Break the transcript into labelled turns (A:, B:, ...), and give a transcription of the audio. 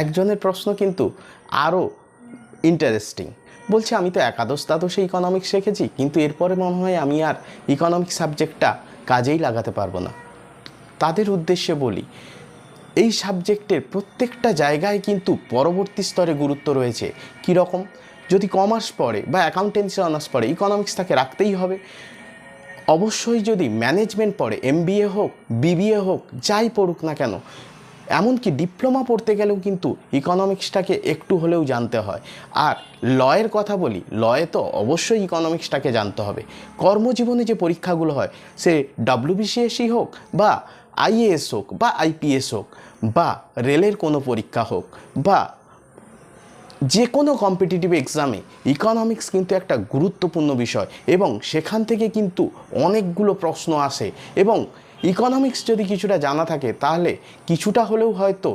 A: একজনের প্রশ্ন কিন্তু আরও ইন্টারেস্টিং। বলছে আমি তো একাদশ দ্বাদশে ইকোনমিক্স শিখেছি, কিন্তু এরপরে মনে হয় আমি আর ইকোনমিক্স সাবজেক্টটা কাজেই লাগাতে পারবো না। তাদের উদ্দেশ্যে বলি, এই সাবজেক্টের প্রত্যেকটা জায়গায় কিন্তু পরবর্তী স্তরে গুরুত্ব রয়েছে। কীরকম? যদি কমার্স পড়ে বা অ্যাকাউন্টেন্সি অনার্স পড়ে, ইকোনমিক্স তাকে রাখতেই হবে। অবশ্যই যদি ম্যানেজমেন্ট পড়ে, এমবিএ হোক, বিবিএ হোক, যাই পড়ুক না কেন, এমনকি ডিপ্লোমা পড়তে গেলেও কিন্তু ইকোনমিক্সটাকে একটু হলেও জানতে হয়। আর লয়ের কথা বলি, লয়ে তো অবশ্যই ইকোনমিক্সটাকে জানতে হবে। কর্মজীবনে যে পরীক্ষাগুলো হয়, সে ডব্লিউবিসিএসই হোক বা আইএএস হোক বা আইপিএস হোক বা রেলের কোনো পরীক্ষা হোক বা যে কোনো কম্পিটিটিভ এক্সামে ইকোনমিক্স কিন্তু একটা গুরুত্বপূর্ণ বিষয়, এবং সেখান থেকে কিন্তু অনেকগুলো প্রশ্ন আসে। এবং ইকোনমিক্স যদি কিছুটা জানা থাকে, তাহলে কিছুটা হলেও হয়তো